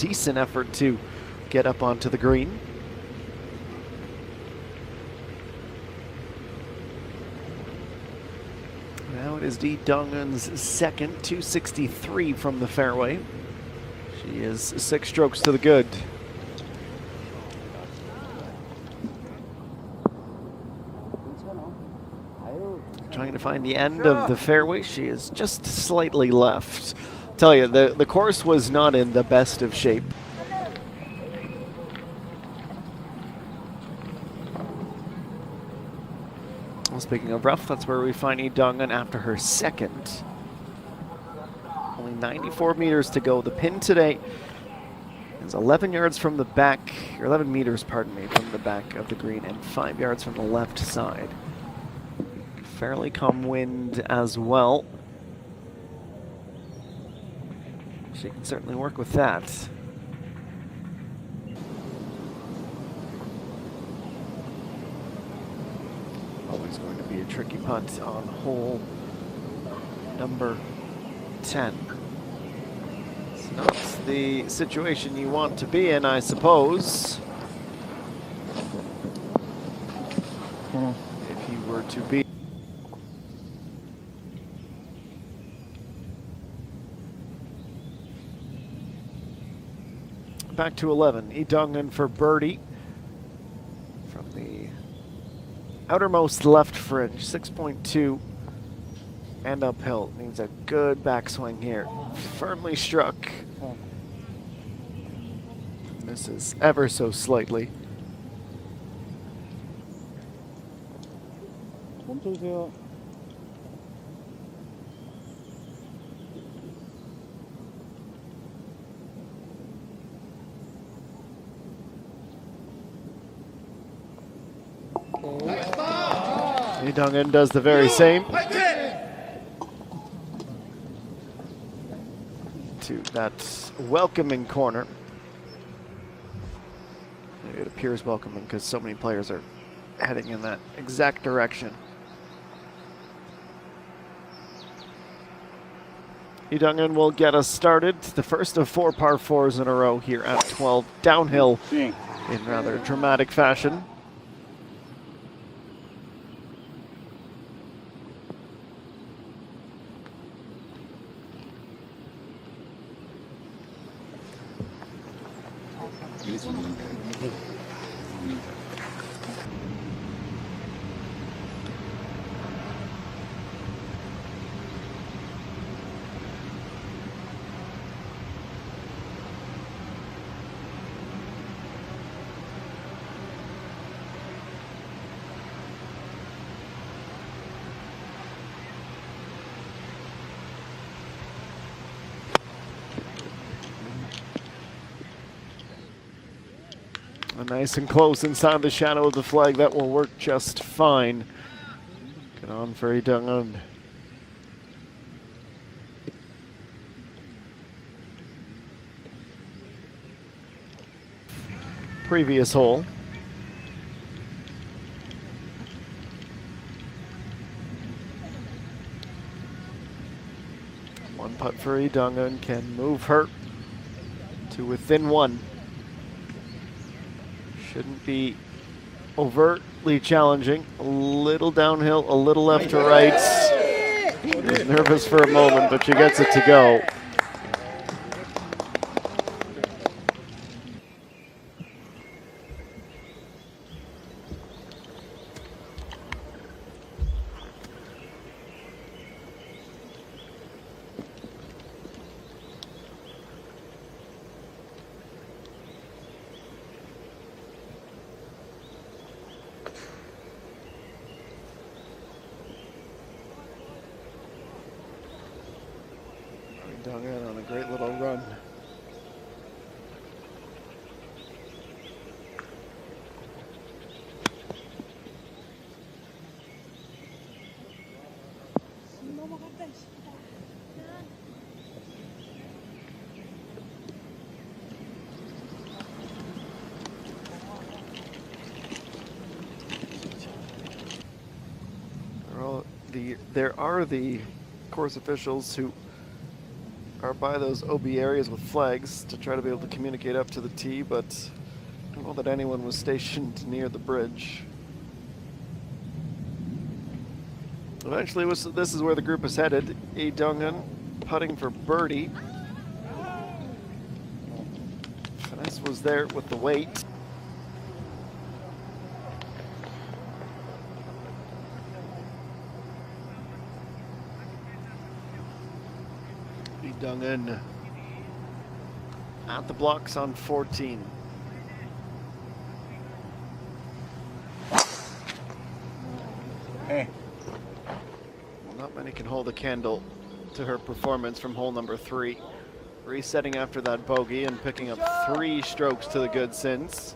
decent effort to get up onto the green. Now it is Lee Dong-eun's second, 263 from the fairway. She is 6 strokes to the good. Trying to find the end of the fairway. She is just slightly left. I'll tell you, the course was not in the best of shape. Well, speaking of rough, that's where we find Lee Dong-eun after her second. Only 94 meters to go. The pin today is 11 yards from the back, or 11 meters, pardon me, from the back of the green, and 5 yards from the left side. Fairly calm wind as well. She can certainly work with that. Always going to be a tricky putt on hole number 10. It's not the situation you want to be in, I suppose. If you were to be. Back to 11, Lee Dong-eun for birdie. From the outermost left fringe, 6.2 and uphill. Needs a good backswing here. Firmly struck. Misses ever so slightly. Lee Dong-eun does the very same. To that welcoming corner. It appears welcoming because so many players are heading in that exact direction. Lee Dong-eun will get us started. The first of 4 par 4s in a row here at 12, downhill in rather dramatic fashion. Nice and close inside the shadow of the flag. That will work just fine. Get on for Lee Dong-eun. Previous hole. One putt for Lee Dong-eun can move her to within 1. Shouldn't be overtly challenging. A little downhill, a little left to right. She's nervous for a moment, but she gets it to go. Dong-eun on a great little run. There are the course officials who are by those OB areas with flags to try to be able to communicate up to the tee, but I don't know that anyone was stationed near the bridge. Eventually, this is where the group is headed. Lee Dong-eun putting for birdie. Finesse was there with the weight. Lee Dong-eun at the blocks on 14. Hey. Not many can hold a candle to her performance from hole number 3. Resetting after that bogey and picking up 3 strokes to the good since.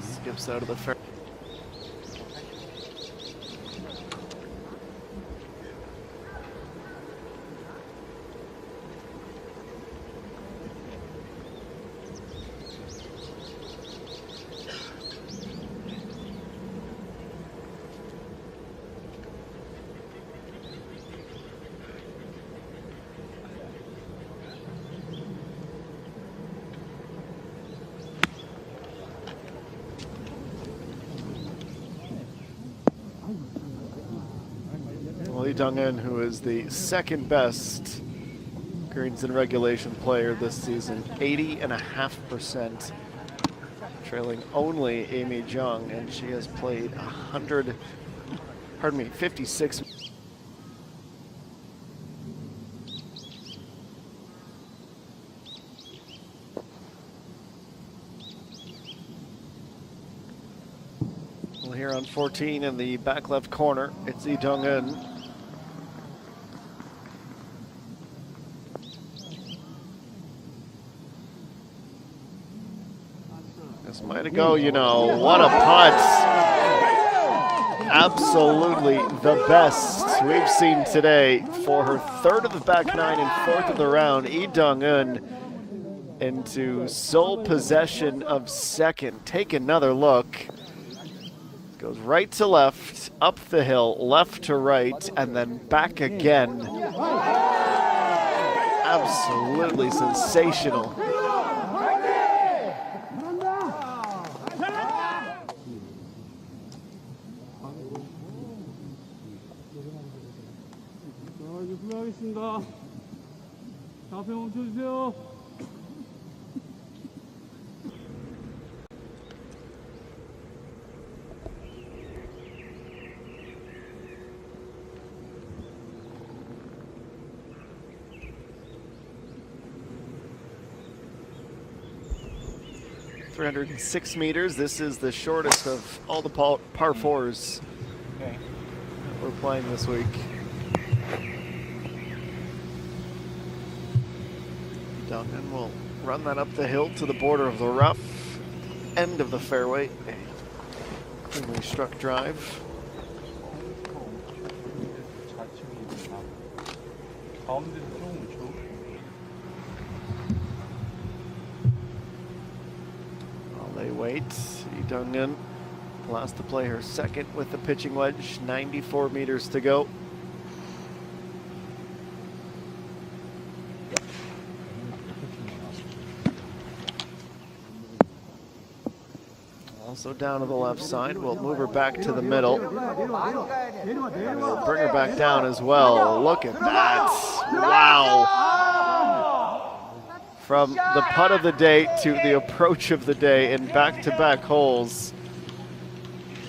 Skips out of the fair. Lee Dong-eun, who is the second best greens and regulation player this season, 80.5%, trailing only Amy Jung, and she has played 56. Well, here on 14 in the back left corner, it's Lee Dong-eun. This might go, you know, what a putt. Absolutely the best we've seen today for her 3rd of the back 9 and 4th of the round. Lee Dong-eun into sole possession of 2nd. Take another look. Goes right to left, up the hill, left to right, and then back again. Absolutely sensational. 하겠습니다. 앞에 멈춰주세요. .306 meters. This is the shortest of all the par 4s we're playing this week. Dong-eun will run that up the hill to the border of the rough, end of the fairway. A cleanly struck drive. While they wait, Lee Dong-eun last to play her 2nd with the pitching wedge, 94 meters to go. Also down to the left side. We'll move her back to the middle. We'll bring her back down as well. Look at that. Wow. From the putt of the day to the approach of the day in back-to-back holes.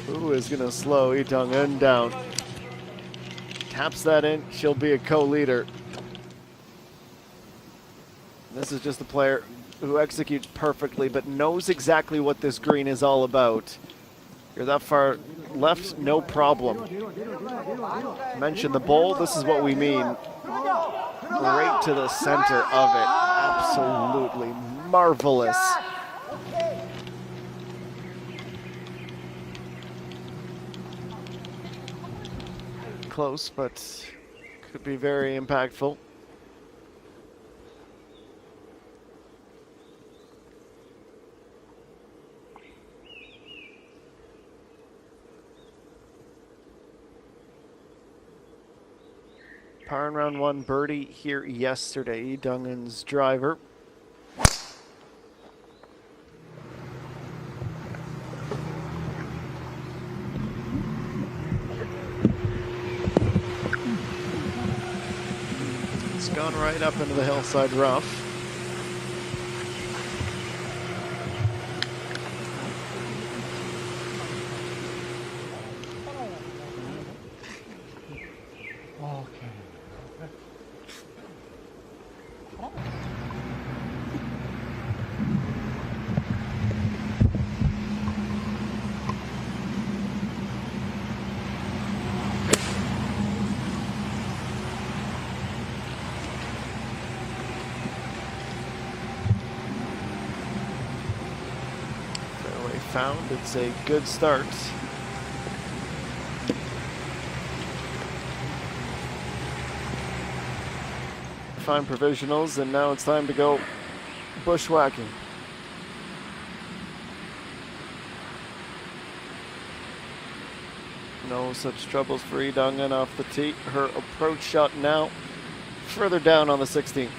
Who is going to slow Lee Dong-eun down? Taps that in. She'll be a co-leader. This is just a player who executes perfectly but knows exactly what this green is all about. You're that far left, no problem. Mention the bowl, this is what we mean. Right to the center of it. Absolutely marvelous. Close, but could be very impactful. Par in round one, birdie here yesterday. Dungan's driver. It's gone right up into the hillside rough. Fairway found. It's a good start. Fine provisionals, and now it's time to go bushwhacking. No such troubles for Lee Dungan off the tee. Her approach shot now further down on the 16th.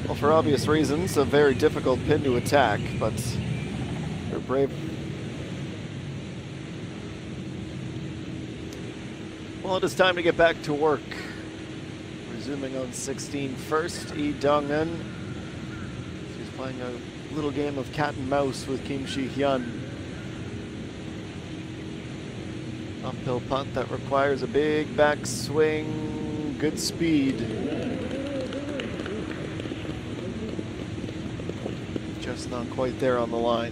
Well, for obvious reasons, a very difficult pin to attack, but they're brave. Well, it is time to get back to work. Resuming on 16 first, Lee Dungan. She's playing a little game of cat and mouse with Kim Shi-hyun. Uphill putt that requires a big backswing, good speed. Just not quite there on the line.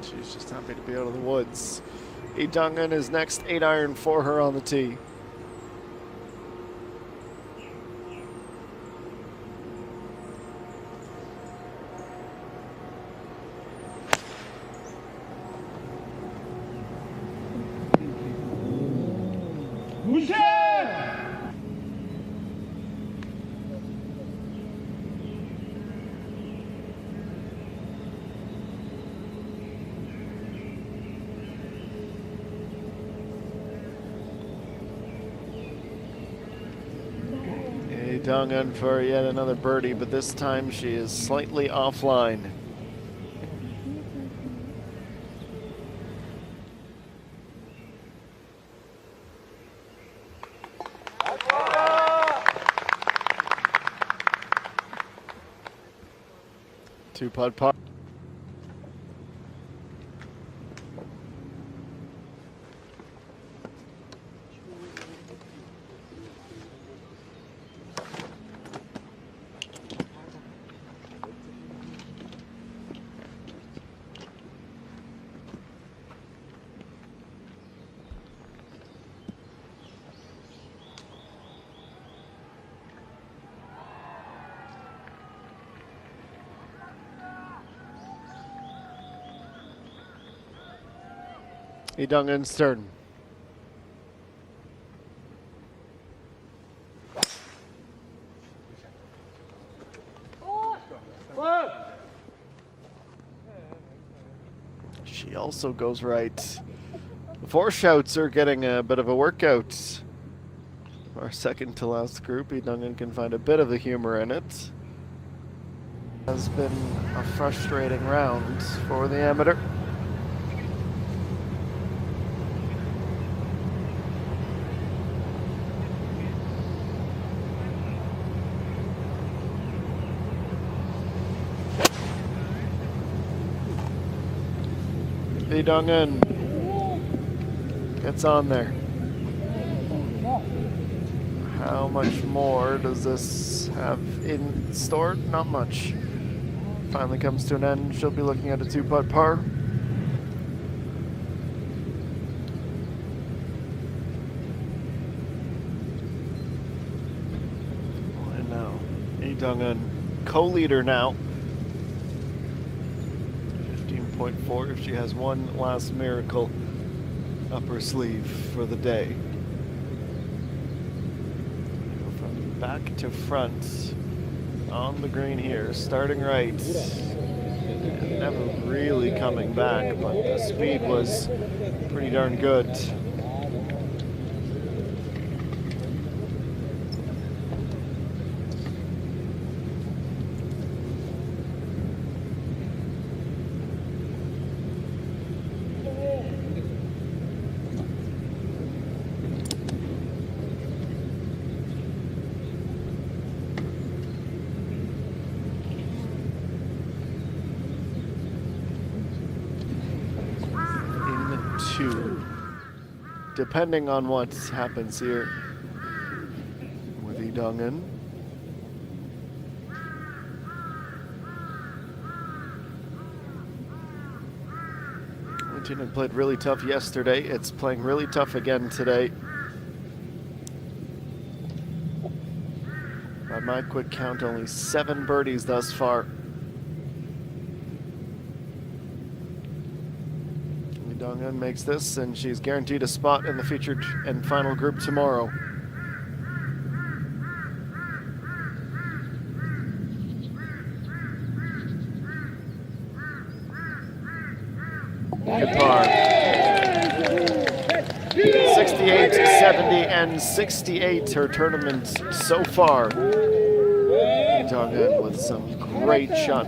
She's just happy to be out of the woods. Lee Dungan is next, 8-iron for her on the tee. Lee Dungan for yet another birdie, but this time she is slightly offline. Two-putt par. Lee Dungan's turn. She also goes right. The four shouts are getting a bit of a workout. Our second to last group, Lee Dungan can find a bit of the humor in it. Has been a frustrating round for the amateur. Lee Dungan gets on there. How much more does this have in store? Not much. Finally comes to an end. She'll be looking at a two-putt par. And now Dong-un, co-leader now. 15.4 if she has one last miracle up her sleeve for the day. Go from back to front on the green here, starting right. And never really coming back, but the speed was pretty darn good. Depending on what happens here with Lee Dong-un. Washington played really tough yesterday. It's playing really tough again today. By my quick count, only 7 birdies thus far. Dong-un makes this, and she's guaranteed a spot in the featured and final group tomorrow. Good par. 68, 70, and 68 her tournament so far. Dong-un with some great shot